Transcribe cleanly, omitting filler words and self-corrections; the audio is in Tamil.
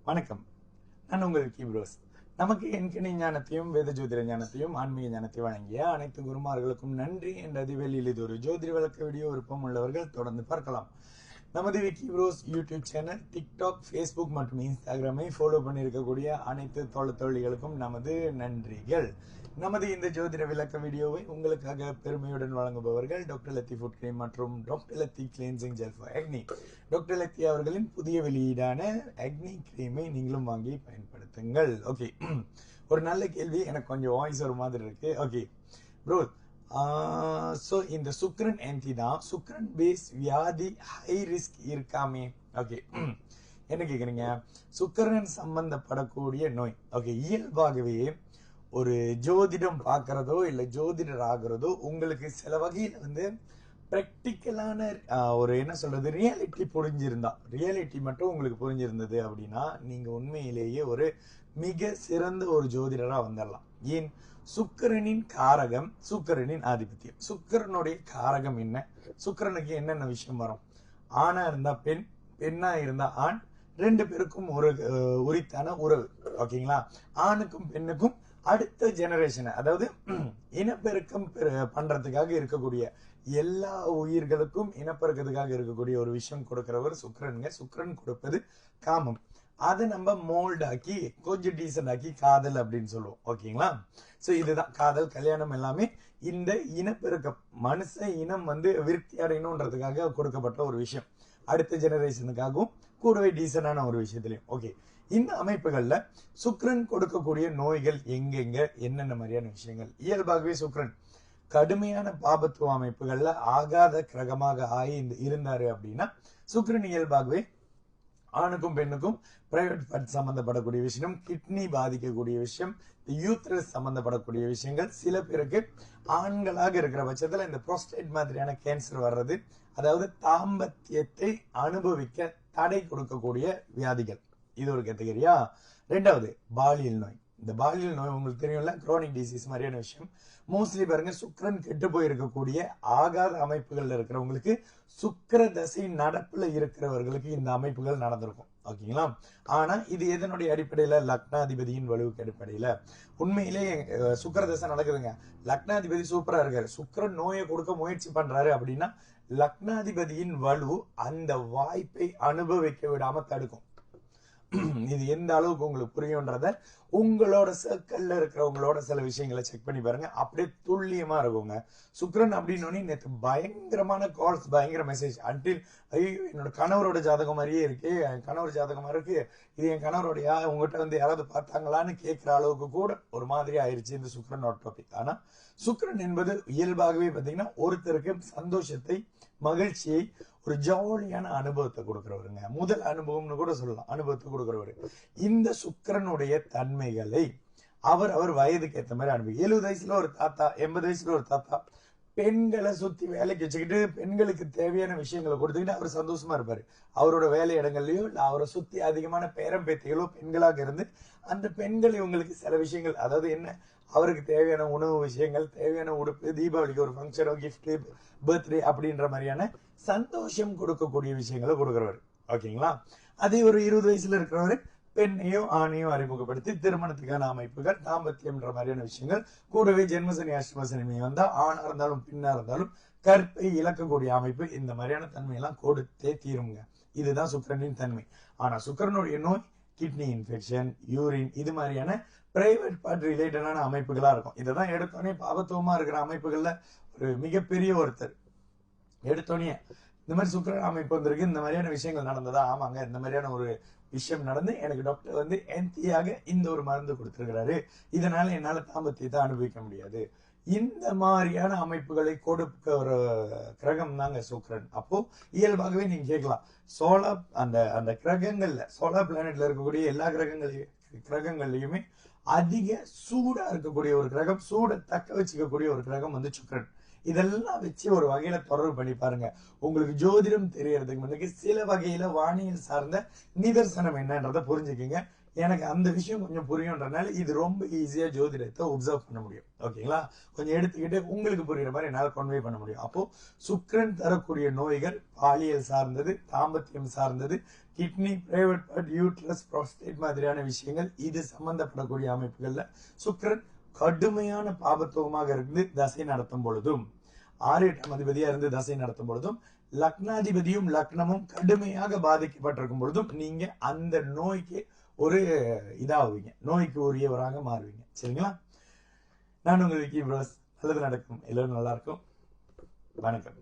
வணக்கம். நான் உங்கள் கீப்ரோஸ். நமக்கு எண்கணி ஞானத்தையும் வேத ஜோதிட ஞானத்தையும் ஆன்மீக ஞானத்தையும் வழங்கிய அனைத்து குருமார்களுக்கும் நன்றி என்ற அதிவேலில் இது ஒரு ஜோதிட விளக்க வீடியோ விருப்பம் உள்ளவர்கள் தொடர்ந்து பார்க்கலாம். நமது விக்கிப்ரோஸ் யூடியூப் சேனல், டிக்டாக், ஃபேஸ்புக் மற்றும் இன்ஸ்டாகிராமை ஃபாலோ பண்ணியிருக்கக்கூடிய அனைத்து தோழிகளுக்கும் நமது நன்றிகள். நமது இந்த ஜோதிட விளக்க வீடியோவை உங்களுக்காக பெருமையுடன் வழங்குபவர்கள் டாக்டர் லத்தி ஃபுட் கிரீம் மற்றும் doctor lathi cleansing gel for Agni. Doctor lathi அவர்களின் புதிய வெளியீடான அக்னி கிரீமை நீங்களும் வாங்கி பயன்படுத்துங்கள். ஓகே, ஒரு நல்ல கேள்வி. எனக்கு கொஞ்சம் வாய்ஸ் ஒரு மாதிரி இருக்கு. ஓகே ப்ரோ, ஸோ இந்த சுக்ரன் ஆன்டி தான், சுக்ரன் பேஸ் வியாதி ஹை ரிஸ்க் இருக்காமே. ஓகே, என்ன கேட்குறீங்க? சுக்கரன் சம்பந்தப்படக்கூடிய நோய். ஓகே, இயல்பாகவே ஒரு ஜோதிடம் பார்க்கறதோ இல்லை ஜோதிடர் ஆகிறதோ உங்களுக்கு சில வகையில் வந்து ப்ராக்டிக்கலான ஒரு என்ன சொல்றது ரியாலிட்டி மட்டும் உங்களுக்கு புரிஞ்சிருந்தது அப்படின்னா நீங்க உண்மையிலேயே ஒரு மிக சிறந்த ஒரு ஜோதிடரா வந்துடலாம். ஏன்? சுக்கிரனின் காரகம், சுக்கிரனின் ஆதிபத்தியம். சுக்கிரனுடைய காரகம் என்ன? சுக்கிரனுக்கு என்னென்ன விஷயம் வரும்? ஆணா இருந்தா பெண், பெண்ணா இருந்தா ஆண், ரெண்டு பேருக்கும் ஒரு உரித்தான உறவு. ஓகேங்களா? ஆணுக்கும் பெண்ணுக்கும் அடுத்த ஜெனரேஷன், அதாவது இனப்பெருக்கம் பண்றதுக்காக இருக்கக்கூடிய எல்லா உயிர்களுக்கும் இனப்பெருக்கத்துக்காக இருக்கக்கூடிய ஒரு விஷயம் கொடுக்கிறவர் சுக்கிரனுங்க. சுக்கிரன் கொடுப்பது காமம். அதை நம்ம மோல்ட் ஆக்கி கொஞ்சம் டீசென்ட் ஆக்கி காதல் அப்படின்னு சொல்லுவோம். ஓகேங்களா? ஸோ இதுதான் காதல், கல்யாணம் எல்லாமே இந்த இனப்பெருக்கம், மனுஷ இனம் வந்து விருத்தி அடையணுன்றதுக்காக கொடுக்கப்பட்ட ஒரு விஷயம். அடுத்த ஜெனரேஷனுக்காகவும் கூடவே டீசென்டான ஒரு விஷயத்திலையும். ஓகே, இந்த அமைப்புகள்ல சுக்கிரன் கொடுக்கக்கூடிய நோய்கள் எங்கெங்க, என்னென்ன மாதிரியான விஷயங்கள்? இயல்பாகவே சுக்கிரன் கடுமையான பாபத்துவ அமைப்புகள்ல ஆகாத கிரகமாக ஆகி இருந்தாரு அப்படின்னா சுக்கிரன் இயல்பாகவே ஆணுக்கும் பெண்ணுக்கும் பிரைவேட் பார்ட் சம்பந்தப்படக்கூடிய விஷயம், கிட்னி பாதிக்கக்கூடிய விஷயம், யூத்ரஸ் சம்பந்தப்படக்கூடிய விஷயங்கள், சில பேருக்கு ஆண்களாக இருக்கிற பட்சத்துல இந்த புரோஸ்டேட் மாதிரியான கேன்சர் வர்றது, அதாவது தாம்பத்தியத்தை அனுபவிக்க தடை கொடுக்கக்கூடிய வியாதிகள், இது ஒரு கேட்டகரியா. ரெண்டாவது பாலியல் நோய். இந்த பாலியல் நோய் உங்களுக்கு தெரியும்ல, குரோனிக் டிசீஸ் மாதிரியான விஷயம். மோஸ்ட்லி பாருங்க, சுக்கிரன் கெட்டு போயிருக்கக்கூடிய ஆகாத அமைப்புகள்ல இருக்கிறவங்களுக்கு, சுக்கிர தசை நடப்புல இருக்கிறவர்களுக்கு இந்த அமைப்புகள் நடந்திருக்கும். ஓகேங்களா? ஆனா இது எதனுடைய அடிப்படையில? லக்னாதிபதியின் வலுவுக்கு அடிப்படையில. உண்மையிலே சுக்கிர தசை நடக்குதுங்க, லக்னாதிபதி சூப்பரா இருக்காரு, சுக்கிரன் நோயை கொடுக்க முயற்சி பண்றாரு அப்படின்னா லக்னாதிபதியின் வலு அந்த வாய்ப்பை அனுபவிக்க விடாம தடுக்கும். இது எந்த அளவுக்கு உங்களுக்கு புரியும்ன்றத உங்களோட சர்க்கிள்ல இருக்கிறவங்களோட சில விஷயங்களை செக் பண்ணி பாருங்க. அப்படியே துல்லியமா இருக்குங்க. சுக்கிரன் அப்படின்னு நேற்று பயங்கரமான கால்ஸ், பயங்கர மெசேஜ். அன்டில் ஐயோ என்னோட கணவரோட ஜாதகம் மாதிரியே இருக்கு, என் கணவர் ஜாதகமா இருக்கு, இது என் கணவரோடையா, உங்ககிட்ட வந்து யாராவது பார்த்தாங்களான்னு கேட்கிற அளவுக்கு கூட ஒரு மாதிரி ஆயிடுச்சு இந்த சுக்கிரனோட டாபிக். ஆனா சுக்கிரன் என்பது இயல்பாகவே பார்த்தீங்கன்னா ஒருத்தருக்கு சந்தோஷத்தை, மகிழ்ச்சியை, ஒரு ஜாலியான அனுபவத்தை கொடுக்கிறவருங்க. முதல் அனுபவம்னு கூட சொல்லலாம், அனுபவத்தை கொடுக்கிறவரு. இந்த சுக்கிரனுடைய தன்மைகளை அவர் வயதுக்கு ஏற்ற மாதிரி அனுபவி. 70 வயசுல ஒரு தாத்தா, 80 வயசுல ஒரு தாத்தா பெண்களை சுத்தி வேலைக்கு வச்சுக்கிட்டு பெண்களுக்கு தேவையான விஷயங்களை கொடுத்துக்கிட்டு அவர் சந்தோஷமா இருப்பாரு. அவரோட வேலை இடங்கள்லயோ இல்ல அவரை சுத்தி அதிகமான பேரம்பேத்திகளோ பெண்களாக இருந்து அந்த பெண்கள் இவங்களுக்கு சில விஷயங்கள், அதாவது என்ன, அவருக்கு தேவையான உணவு விஷயங்கள், தேவையான உடுப்பு, தீபாவளிக்கு ஒரு ஃபங்க்ஷனோ, கிஃப்ட், பர்த்டே அப்படின்ற மாதிரியான சந்தோஷம் கொடுக்கக்கூடிய விஷயங்களை கொடுக்குறவர். ஓகேங்களா? அதே ஒரு 20 வயசுல இருக்கிறவரு பெண்ணையோ ஆணையோ அறிமுகப்படுத்தி திருமணத்துக்கான அமைப்புகள், தாம்பத்தியம்ன்ற மாதிரியான விஷயங்கள், கூடவே ஜென்மசனி அஷ்டமசனி வந்தா ஆணா இருந்தாலும் பெண்ணா இருந்தாலும் கற்பை இழக்கக்கூடிய அமைப்பு, இந்த மாதிரியான தன்மையெல்லாம் கொடுத்தே தீருங்க. இதுதான் சுக்கிரனின் தன்மை. ஆனா சுக்கிரனுடைய நோய் கிட்னி இன்ஃபெக்ஷன், யூரின், இது மாதிரியான பிரைவேட் பார்ட் ரிலேட்டடான அமைப்புகளா இருக்கும். இதைதான் எடுத்தோடனே பாபத்துவமா இருக்கிற அமைப்புகள்ல ஒரு மிகப்பெரிய ஒருத்தர் எடுத்தோடனே இந்த மாதிரி சுக்கிரன் அமைப்பு வந்திருக்கு, இந்த மாதிரியான விஷயங்கள் நடந்ததா? ஆமாங்க, இந்த மாதிரியான ஒரு விஷயம் நடந்து எனக்கு டாக்டர் வந்து என்டியாக இந்த ஒரு மருந்து கொடுத்திருக்கிறாரு, இதனால என்னால தாம்பத்தியத்தை அனுபவிக்க முடியாது. இந்த மாதிரியான அமைப்புகளை கொடுக்க ஒரு கிரகம் தாங்க சுக்கிரன். அப்போ இயல்பாகவே நீங்க கேட்கலாம், சோலார் அந்த கிரகங்கள்ல, சோலார் பிளானட்ல இருக்கக்கூடிய எல்லா கிரகங்கள்லயுமே அதிக சூடா இருக்கக்கூடிய ஒரு கிரகம், சூட தக்க வச்சுக்கக்கூடிய ஒரு கிரகம் வந்து சுக்கிரன். இதெல்லாம் வச்சு ஒரு வகையில தொடர்பு பண்ணி பாருங்க. உங்களுக்கு ஜோதிடம் தெரியறதுக்கு முன்னாடி சில வகையில வானியல் சார்ந்த நிதர்சனம் என்னன்றத புரிஞ்சுக்கீங்க. எனக்கு அந்த விஷயம் கொஞ்சம் புரியும்ன்றனால இது ரொம்ப ஈஸியா ஜோதிடத்தை ஒப்சர்வ் பண்ண முடியும். ஓகேங்களா? கொஞ்சம் எடுத்துக்கிட்டு உங்களுக்கு புரியுற மாதிரி என்னால கன்வே பண்ண முடியும். அப்போ சுக்கிரன் தரக்கூடிய நோய்கள் பாலியல் சார்ந்தது, தாம்பத்தியம் சார்ந்தது, kidney, private part, uterus, prostate மாதிரியான விஷயங்கள் இது சம்பந்தப்படக்கூடிய அமைப்புகள்ல சுக்கிரன் கடுமையான பாபத்துவமாக இருந்து தசை நடத்தும் பொழுதும் 6-8 அதிபதியா இருந்து தசை நடத்தும் பொழுதும் லக்னாதிபதியும் லக்னமும் கடுமையாக பாதிக்கப்பட்டிருக்கும் பொழுதும் நீங்க அந்த நோய்க்கு ஒரு இதாகுவீங்க, நோய்க்கு உரியவராக மாறுவீங்க. சரிங்களா? நான் உங்கள் விக்கி ப்ரோஸ். நல்லது நடக்கும், எல்லோரும் நல்லா இருக்கும். வணக்கம்.